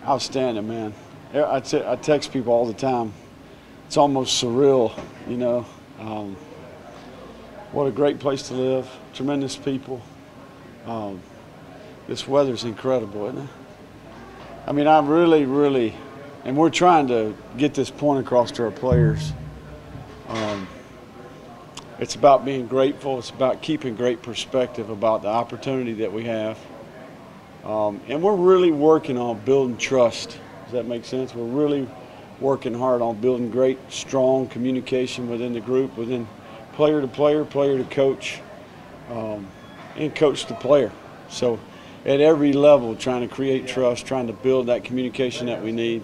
Outstanding, man. I text people all the time. It's almost surreal, you know. What a great place to live. Tremendous people. This weather's incredible, isn't it? I mean, I really, and we're trying to get this point across to our players. It's about being grateful. It's about keeping great perspective about the opportunity that we have. And we're really working on building trust. Does that make sense? We're really working hard on building great, strong communication within the group, within player to player, player to coach, and coach to player. So at every level, trying to create trust, trying to build that communication that we need.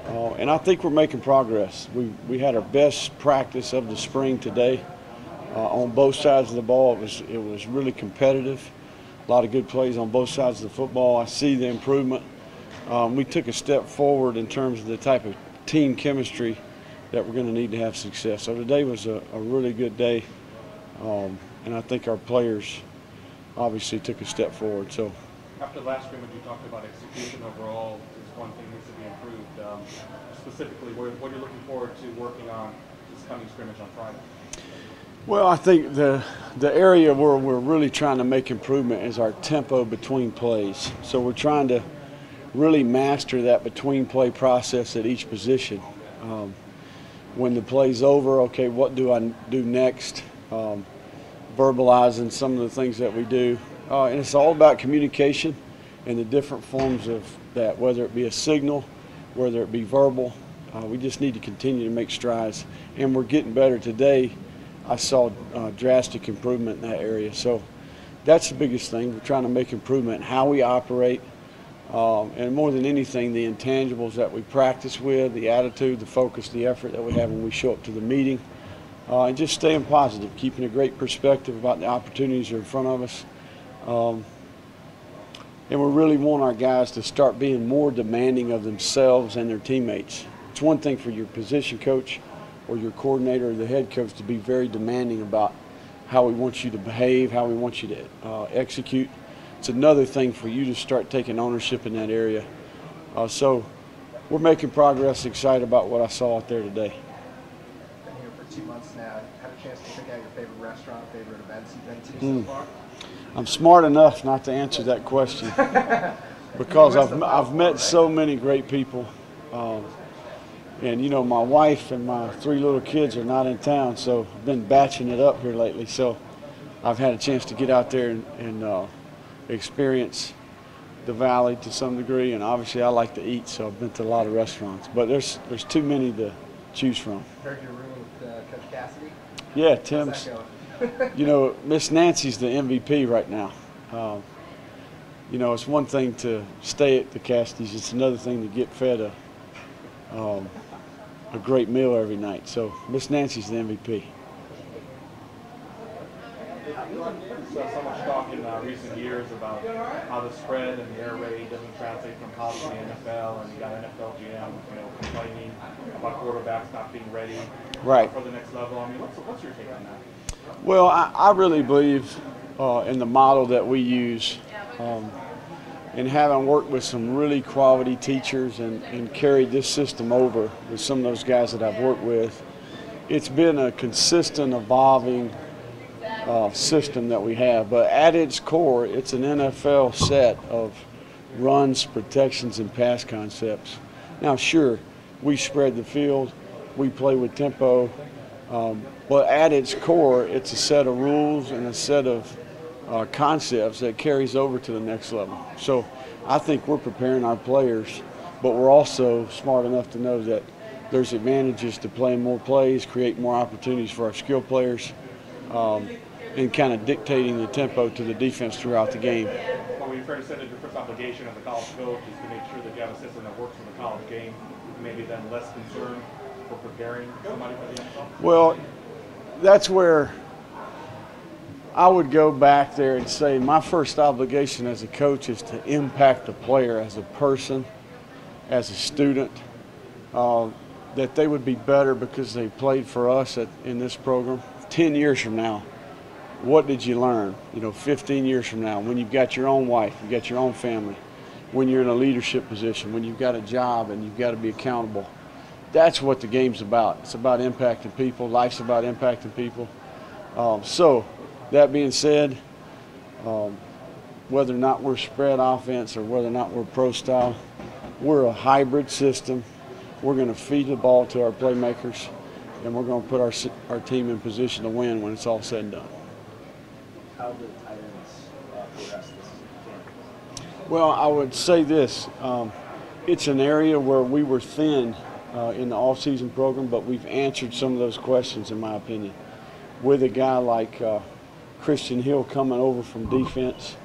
And I think we're making progress. We had our best practice of the spring today on both sides of the ball. It was really competitive. A lot of good plays on both sides of the football. I see the improvement. We took a step forward in terms of the type of team chemistry that we're going to need to have success. So today was a really good day, and I think our players obviously took a step forward. So after the last scrimmage, you talked about execution overall is one thing that needs to be improved. Specifically, what are you looking forward to working on this coming scrimmage on Friday? Well, I think the area where we're really trying to make improvement is our tempo between plays. So we're trying to really master that between play process at each position. When the play's over, okay, what do I do next? Verbalizing some of the things that we do. And it's all about communication and the different forms of that, whether it be a signal, whether it be verbal. We just need to continue to make strides, and we're getting better. Today I saw drastic improvement in that area. So that's the biggest thing. We're trying to make improvement in how we operate, and more than anything, the intangibles that we practice with, the attitude, the focus, the effort that we have when we show up to the meeting, and just staying positive, keeping a great perspective about the opportunities that are in front of us. And we really want our guys to start being more demanding of themselves and their teammates. It's one thing for your position coach or your coordinator or the head coach to be very demanding about how we want you to behave, how we want you to execute. It's another thing for you to start taking ownership in that area. So we're making progress, excited about what I saw out there today. Been here for 2 months now. Had a chance to pick out your favorite restaurant, favorite events you've been to so far? I'm smart enough not to answer that question because I've met so many great people. And, you know, my wife and my 3 little kids are not in town, so I've been batching it up here lately. So I've had a chance to get out there and experience the valley to some degree. And obviously I like to eat, so I've been to a lot of restaurants. But there's too many to choose from. Heard you're rooming with Coach Cassidy? Yeah, Tim's. You know, Miss Nancy's the MVP right now. You know, it's one thing to stay at the Cassidy's. It's another thing to get fed a great meal every night. So Miss Nancy's the MVP. So much talk in recent years about how the spread and the air raid doesn't translate from college to the NFL, and you got NFL GM, complaining about quarterbacks not being ready for the next level. I mean, what's your take on that? Well, I really believe in the model that we use. And having worked with some really quality teachers and carried this system over with some of those guys that I've worked with, it's been a consistent, evolving system that we have. But at its core, it's an NFL set of runs, protections, and pass concepts. Now, sure, we spread the field, we play with tempo, but at its core, it's a set of rules and a set of concepts that carries over to the next level. So I think we're preparing our players, but we're also smart enough to know that there's advantages to playing more plays, create more opportunities for our skill players, and kind of dictating the tempo to the defense throughout the game. Well, we've heard said that your first obligation as a college coach is to make sure that you have a system that works for the college game, maybe then less concern for preparing somebody for the NFL? Well, that's where I would go back there and say my first obligation as a coach is to impact the player as a person, as a student, that they would be better because they played for us in this program. 10 years from now, what did you learn? 15 years from now, when you've got your own wife, you've got your own family, when you're in a leadership position, when you've got a job and you've got to be accountable. That's what the game's about. It's about impacting people. Life's about impacting people. So that being said, whether or not we're spread offense or whether or not we're pro style, we're a hybrid system. We're going to feed the ball to our playmakers, and we're going to put our team in position to win when it's all said and done. How did the tight ends progress this game? Well, I would say this. It's an area where we were thin in the off-season program, but we've answered some of those questions, in my opinion. With a guy like Christian Hill coming over from defense,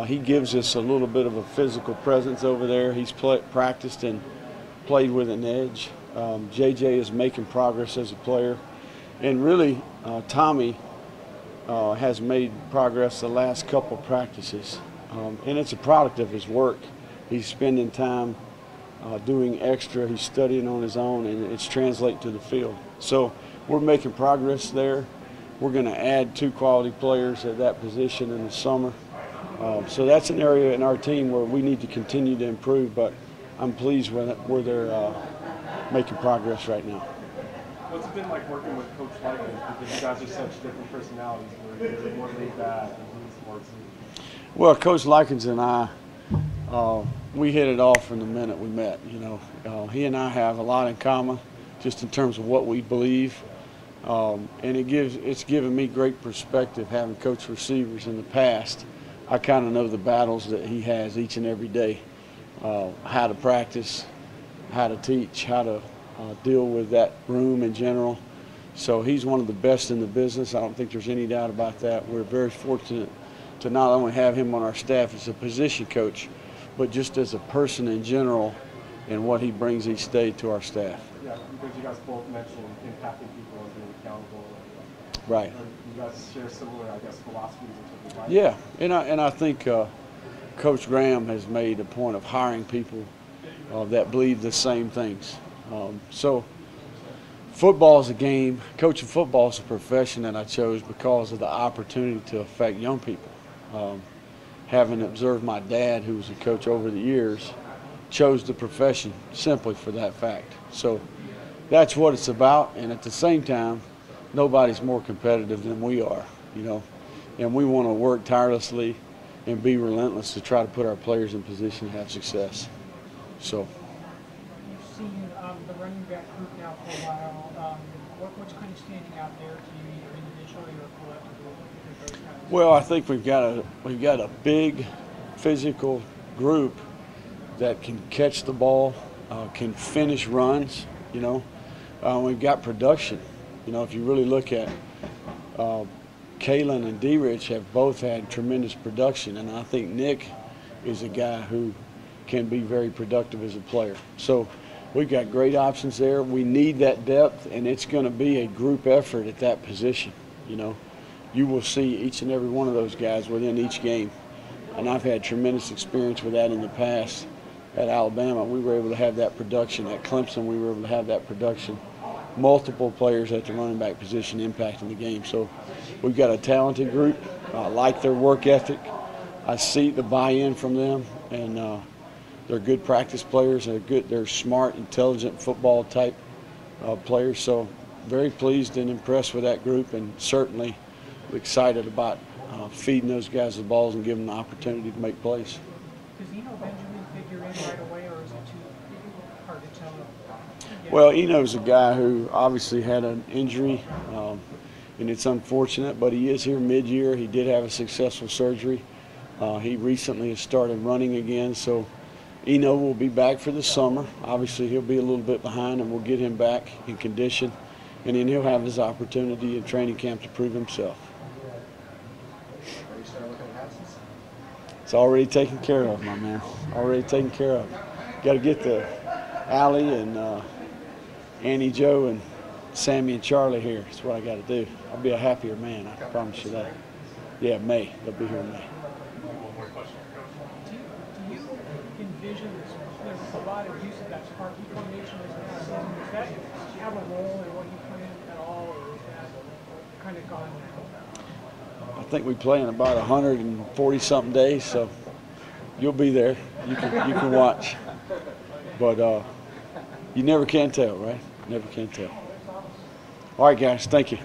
he gives us a little bit of a physical presence over there. He's practiced and played with an edge. JJ is making progress as a player. And really, Tommy has made progress the last couple practices. And it's a product of his work. He's spending time doing extra. He's studying on his own, and it's translating to the field. So we're making progress there. We're going to add 2 quality players at that position in the summer. So that's an area in our team where we need to continue to improve, but I'm pleased with where they're making progress right now. What's it been like working with Coach Likens? Because you guys are such different personalities. You're more laid back and he's more serious. Well, Coach Likens and I, we hit it off from the minute we met. You know, he and I have a lot in common, just in terms of what we believe, and it's given me great perspective having coached receivers in the past. I kind of know the battles that he has each and every day, how to practice, how to teach, how to deal with that room in general. So he's one of the best in the business. I don't think there's any doubt about that. We're very fortunate to not only have him on our staff as a position coach, but just as a person in general and what he brings each day to our staff. Yeah, because you guys both mentioned impacting people and being accountable. Right. You guys share similar, I guess, philosophies in terms of life. Yeah, and I think Coach Graham has made a point of hiring people that believe the same things. So football is a game. Coaching football is a profession that I chose because of the opportunity to affect young people. Having observed my dad, who was a coach over the years, chose the profession simply for that fact. So that's what it's about, and at the same time, nobody's more competitive than we are, you know, and we want to work tirelessly and be relentless to try to put our players in position to have success. So. You've seen the running back group now for a while. What's kind of standing out there to you, either individually or collectively? Well, I think we've got a big physical group that can catch the ball, can finish runs. You know, we've got production. You know, if you really look at Kalen and D-Rich have both had tremendous production, and I think Nick is a guy who can be very productive as a player. So we've got great options there. We need that depth, and it's going to be a group effort at that position. You know, you will see each and every one of those guys within each game, and I've had tremendous experience with that in the past. At Alabama, we were able to have that production. At Clemson, we were able to have that production. Multiple players at the running back position impacting the game. So we've got a talented group. I like their work ethic. I see the buy-in from them, and they're good practice players. They're smart, intelligent football type players. So very pleased and impressed with that group, and certainly excited about feeding those guys the balls and giving them the opportunity to make plays. Does Eno Benjamin figure in right away, or is it too hard to tell? Well, Eno's a guy who obviously had an injury, and it's unfortunate, but he is here mid-year. He did have a successful surgery. He recently has started running again, so Eno will be back for the summer. Obviously, he'll be a little bit behind, and we'll get him back in condition, and then he'll have his opportunity in training camp to prove himself. Are you starting looking at absence? It's already taken care of, my man. Already taken care of. Got to get the Allie and Annie Joe and Sammy and Charlie here. That's what I got to do. I'll be a happier man, I can promise you that. Yeah, May. They'll be here in May. One more question, Coach. Do you envision there's a lot of use of that Sparky formation this past season? Does that have a role in what you plan at all, or is that kind of gone now? I think we play in about 140-something days, so you'll be there. you can watch. But you never can tell, right? Never can tell. All right, guys. Thank you.